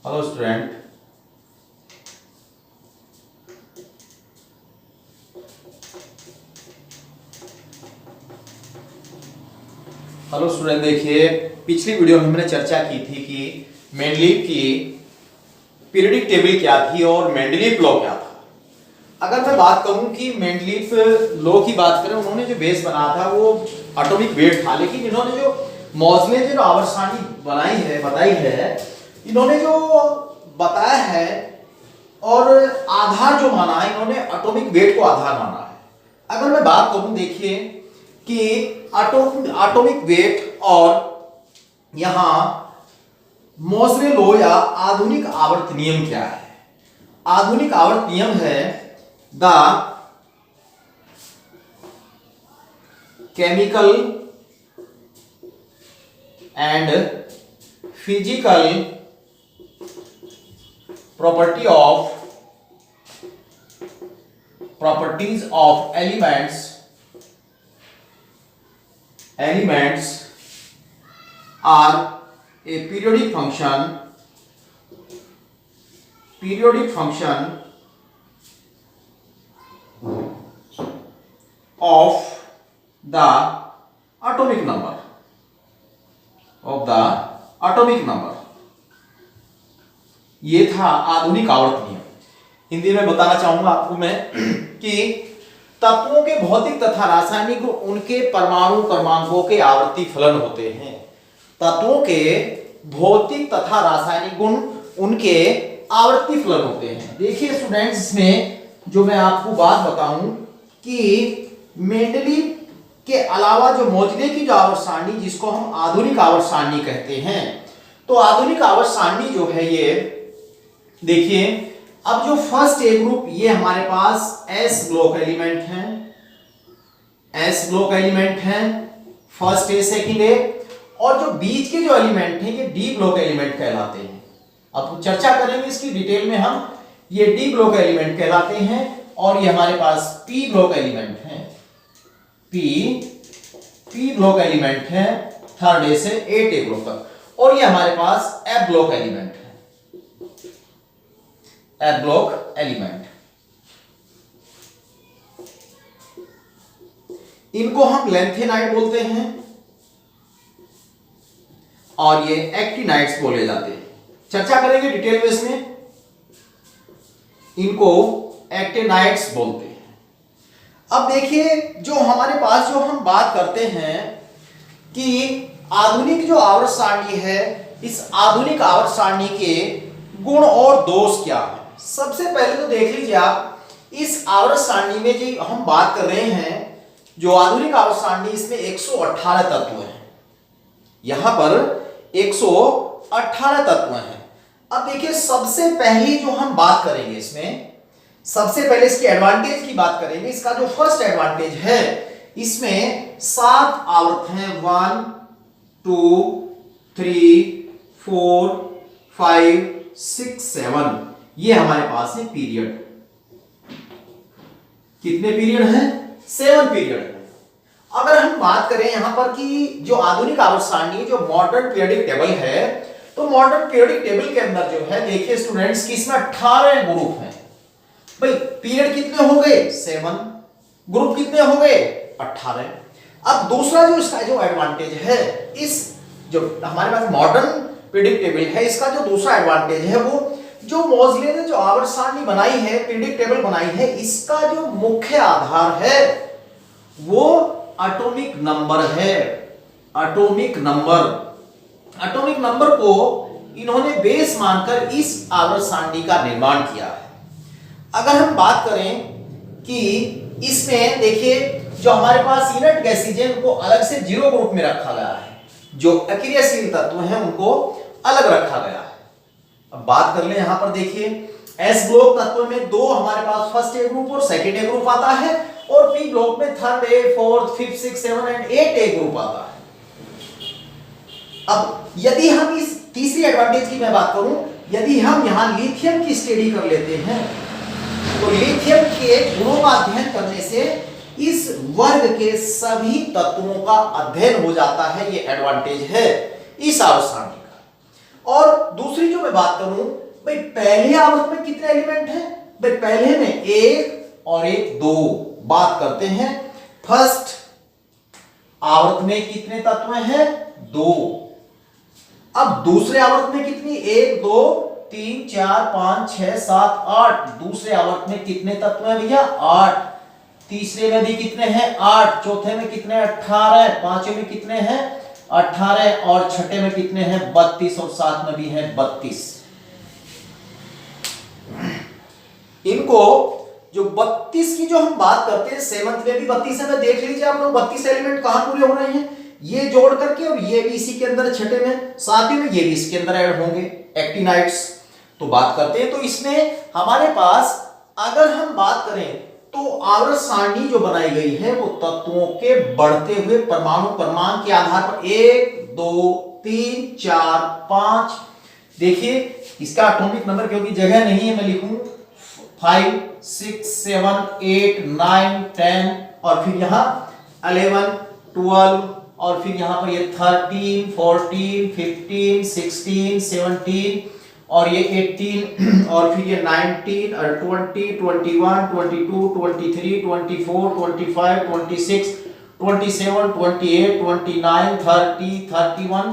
Hello student. देखिए, पिछली video में हमने चर्चा की थी कि मेंडलीव की पीरियोडिक टेबल क्या थी और मेंडलीव लॉ क्या था। अगर मैं बात करूं कि मेंडलीव लॉ की बात करें, उन्होंने जो बेस बनाया था वो एटॉमिक वेट था, लेकिन इन्होंने जो मॉसले जो आवर्त सारणी बताई है, इन्होंने जो बताया है और आधार जो माना है, इन्होंने एटॉमिक वेट को आधार माना है। अगर मैं बात करूं, देखिए कि एटॉमिक वेट और यहां मोसले लॉ या आधुनिक आवर्त नियम क्या है। आधुनिक आवर्त नियम है the chemical and physical properties of elements are a periodic function of the atomic number ये था आधुनिक आवर्त नियम। हिंदी में बताना चाहूंगा आपको मैं कि तत्वों के भौतिक तथा रासायनिक गुण उनके परमाणु क्रमांकों के आवर्ती फलन होते हैं। तत्वों के भौतिक तथा रासायनिक गुण उनके आवर्ती फलन होते हैं। देखिए स्टूडेंट्स, इसमें जो मैं आपको बात बताऊं कि मेंडलीव के अलावा जो मोजले की जो आवर्त सारणी, जिसको हम आधुनिक आवर्त सारणी कहते हैं, तो आधुनिक आवर्त सारणी जो है ये देखिए, अब जो फर्स्ट ए ग्रुप, ये हमारे पास एस ब्लॉक एलिमेंट हैं, फर्स्ट ए सेकंड ए, और जो बीच के जो एलिमेंट हैं ये डी ब्लॉक एलिमेंट कहलाते हैं। अब चर्चा करेंगे इसकी डिटेल में हम। ये डी ब्लॉक एलिमेंट कहलाते हैं और ये हमारे पास पी ब्लॉक एलिमेंट हैं। पी ब्लॉक एलिमेंट हैं थर्ड ए से 8 ए ग्रुप तक, और ये हमारे पास एफ ब्लॉक एलिमेंट है। एफ ब्लॉक एलिमेंट, इनको हम लैंथेनाइड बोलते हैं और ये एक्टिनाइड्स बोले जाते हैं। चर्चा करेंगे डिटेल में इसमें। इनको एक्टिनाइड्स बोलते हैं। अब देखिए, जो हमारे पास जो हम बात करते हैं कि आधुनिक जो आवर्त सारणी है, इस आधुनिक आवर्त सारणी के गुण और दोष क्या है। सबसे पहले तो देख लीजिए आप, इस आवर्त सारणी में जो हम बात कर रहे हैं, जो आधुनिक आवर्त सारणी, इसमें 118 तत्व हैं। यहां पर 118 तत्व हैं। अब देखिए, सबसे पहली जो हम बात करेंगे इसमें, सबसे पहले इसके एडवांटेज की बात करेंगे। इसका जो फर्स्ट एडवांटेज है, इसमें 7 आवर्त हैं। 1 2 3 4 5 6 7, ये हमारे पास है पीरियड। कितने पीरियड हैं? 7 पीरियड है। अगर हम बात करें यहां पर कि जो आधुनिक आवर्त सारणी, जो मॉडर्न पीरियोडिक टेबल है, तो मॉडर्न पीरियोडिक टेबल के अंदर जो है, देखिए स्टूडेंट्स, कि इसमें 18 ग्रुप हैं। भाई पीरियड कितने हो गए? 7। ग्रुप कितने हो गए? 18। अब दूसरा जो इसका जो एडवांटेज है, इस जो हमारे पास मॉडर्न पीरियोडिक टेबल है, इसका जो दूसरा एडवांटेज है, वो जो मोजले ने जो आवर्त सारणी बनाई है, पीरियोडिक टेबल बनाई है, इसका जो मुख्य आधार है वो एटॉमिक नंबर है। एटॉमिक नंबर को इन्होंने बेस मानकर इस आवर्त सारणी का निर्माण किया है। अगर हम बात करें कि इसमें देखिए, जो हमारे पास इनर्ट गैसेज हैं, उनको अलग से 0 ग्रुप में रखा गया है। जो अक्रियाशील तत्व हैं उनको अलग रखा गया है। अब बात कर ले, यहां पर देखिए, एस ब्लॉक तत्व में 2 हमारे पास फर्स्ट ए ग्रुप और सेकंड ए ग्रुप आता है, और पी ब्लॉक में third A, fourth, fifth, six, 7 and 8 A group आता है। अब यदि हम इस तीसरी एडवांटेज की मैं बात करूं, यदि हम यहां लिथियम की स्टडी कर लेते हैं, तो लिथियम के गुणों का अध्ययन करने से इस वर्ग के सभी तत्वों का अध्ययन हो जाता है। ये एडवांटेज है इस आवर्त सारणी का। और दूसरी जो मैं बात करूं, भाई पहले आवर्त में कितने एलिमेंट हैं? भाई पहले में एक और एक दो। बात करते हैं फर्स्ट आवर्त में कितने तत्व हैं? दो। अब दूसरे आवर्त में कितनी? एक, दो, तीन, चार, पांच, छह, सात, आठ। दूसरे आवर्त में कितने तत्व हैं भैया? 8। तीसरे में भी कितने हैं? 8। चौथे में कितने? 18। पांचवें में कितने हैं? 18। और छठे में कितने हैं? 32। और सात में भी है 32। इनको जो 32 की जो हम बात करते हैं, सेवंथ में भी 32 है। देख लीजिए आप लोग 32 एलिमेंट कहां पूरे हो रहे हैं, ये जोड़ करके, और ये भी इसी के अंदर छठे में, सातवें में ये भी इसके अंदर ऐड होंगे, एक्टिनाइड्स। तो बात करते हैं, तो इसमें हमारे पास अगर हम बात करें तो आवर्त सारणी जो बनाई गई है वो तत्वों के बढ़ते हुए परमाणु क्रमांक के आधार पर 1, 2, 3, 4, 5। देखिए इसका एटॉमिक नंबर क्योंकि जगह नहीं है, मैं लिखूं 5, 6, 7, 8, 9, 10 और फिर यहां 11, 12 और फिर यहां पर ये 13, 14, 15, 16, 17 और ये 18 और फिर ये 19 और 20, 21, 22, 23, 24, 25, 26, 27, 28, 29, 30, 31,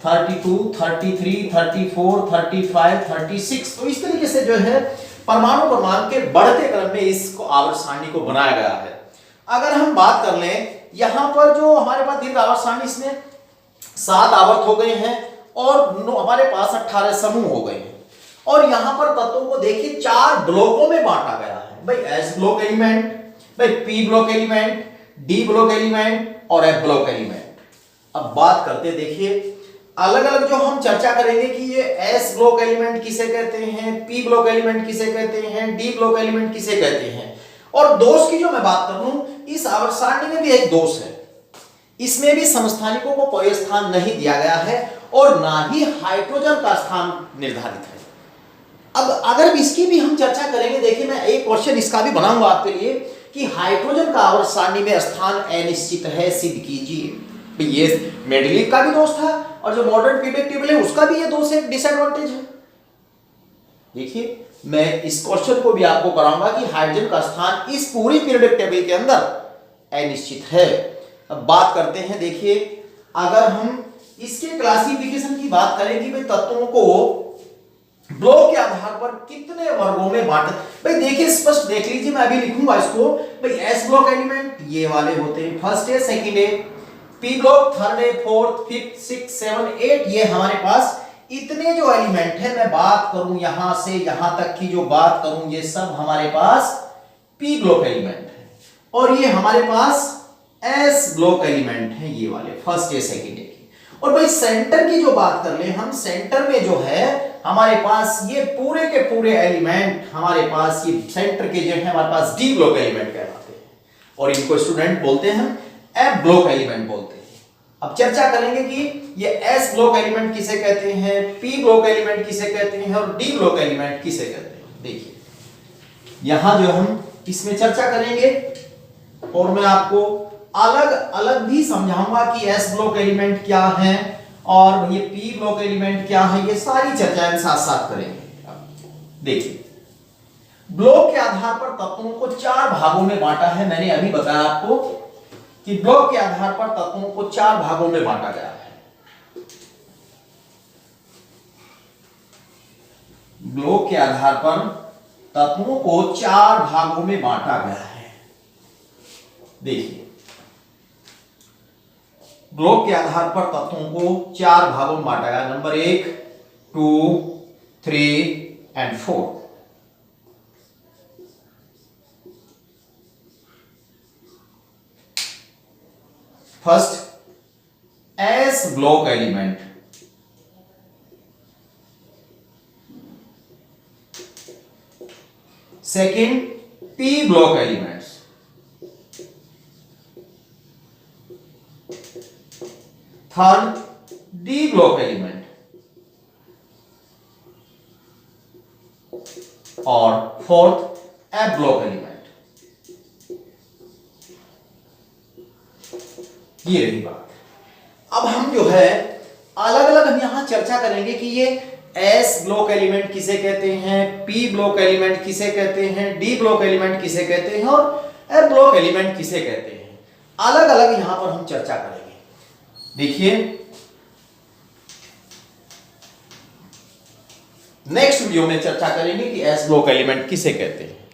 32, 33, 34, 35, 36। तो इस तरीके से जो है परमाणु क्रमांक के बढ़ते क्रम में इसको आवर्त सारणी को बनाया गया है। अगर हम बात कर लें यहां पर जो हमारे पास दीर्घ आवर्त सारणी, इसमें 7 आवर्त हो गए हैं और हमारे पास 18 समूह हो गए हैं। और यहां पर तत्वों को देखिए 4 ब्लॉकों में बांटा गया है। भाई एस ब्लॉक एलिमेंट, भाई P block element, D block element और एफ ब्लॉक एलिमेंट। अब बात करते देखिए अलग अलग जो हम चर्चा करेंगे कि ये एस ब्लॉक एलिमेंट किसे कहते हैं, पी ब्लॉक एलिमेंट किसे कहते हैं, डी ब्लॉक एलिमेंट किसे कहते हैं। और दोष की जो मैं बात करूं, इस आवर्त सारणी में भी एक दोष है, इसमें भी समस्थानिकों को कोई स्थान नहीं दिया गया है और ना ही हाइड्रोजन का स्थान निर्धारित है। अब अगर इसकी भी हम चर्चा करेंगे, देखिए मैं एक क्वेश्चन इसका भी बनाऊंगा आपके लिए कि हाइड्रोजन का आवर्त सारणी में स्थान अनिश्चित है, सिद्ध कीजिए। ये मेंडलीव का भी दोष था और जो मॉडर्न पीरियोडिक टेबल है उसका भी ये दोष है, डिसएडवांटेज है। देखिए मैं इस क्वेश्चन को भी आपको कराऊंगा कि हाइड्रोजन का स्थान इस पूरी पीरियोडिक टेबल के अंदर अनिश्चित है। अब बात करते हैं, देखिए अगर हम इसके क्लासिफिकेशन की बात करें कि भाई तत्वों को ब्लॉक के आधार पर कितने वर्गों में बांटे, भाई देखिए स्पष्ट देख लीजिए, मैं अभी लिखूंगा इसको। भाई एस ब्लॉक एलिमेंट ये वाले होते हैं, फर्स्ट है, सेकंड है, पी ब्लॉक थर्ड है, फोर्थ, फिफ्थ, सिक्स, 7, 8। ये हमारे पास इतने जो एलिमेंट है, मैं बात करूं यहां से यहां तक की जो बात करूं, ये सब हमारे पास पी ब्लॉक एलिमेंट है और ये हमारे पास एस ब्लॉक एलिमेंट है, ये वाले फर्स्ट है, सेकंड है। और भाई सेंटर की जो बात कर ले हम, सेंटर में जो है हमारे पास ये पूरे के पूरे एलिमेंट हमारे पास ये सेंटर के जो है हमारे पास डी ब्लॉक एलिमेंट कहलाते हैं और इनको स्टूडेंट बोलते हैं एफ ब्लॉक एलिमेंट बोलते हैं। अब चर्चा करेंगे कि ये एस ब्लॉक एलिमेंट किसे कहते हैं, पी ब्लॉक एलिमेंट किसे कहते हैं और डी ब्लॉक एलिमेंट किसे कहते हैं। देखिए यहां जो हम इसमें चर्चा करेंगे और मैं आपको अलग अलग भी समझाऊंगा कि एस ब्लॉक एलिमेंट क्या है और ये पी ब्लॉक एलिमेंट क्या है, ये सारी चर्चाएं साथ साथ करेंगे। देखिए ब्लॉक के आधार पर तत्वों को 4 भागों में बांटा है। मैंने अभी बताया आपको कि ब्लॉक के आधार पर तत्वों को 4 भागों में बांटा गया है। ब्लॉक के आधार पर तत्वों को 4 भागों में बांटा गया है। देखिए ब्लॉक के आधार पर तत्वों को 4 भागों में बांटा गया, number 1, 2, 3 and 4। First S block element, second P block elements, third D block element और फोर्थ एफ ब्लॉक एलिमेंट। ये रही बात। अब हम जो है अलग अलग हम यहां चर्चा करेंगे कि ये एस ब्लॉक एलिमेंट किसे कहते हैं, पी ब्लॉक एलिमेंट किसे कहते हैं, डी ब्लॉक एलिमेंट किसे कहते हैं और एफ ब्लॉक एलिमेंट किसे कहते हैं। अलग अलग यहां पर हम चर्चा करेंगे। देखिए नेक्स्ट वीडियो में चर्चा करेंगे कि एस ब्लॉक एलिमेंट किसे कहते हैं।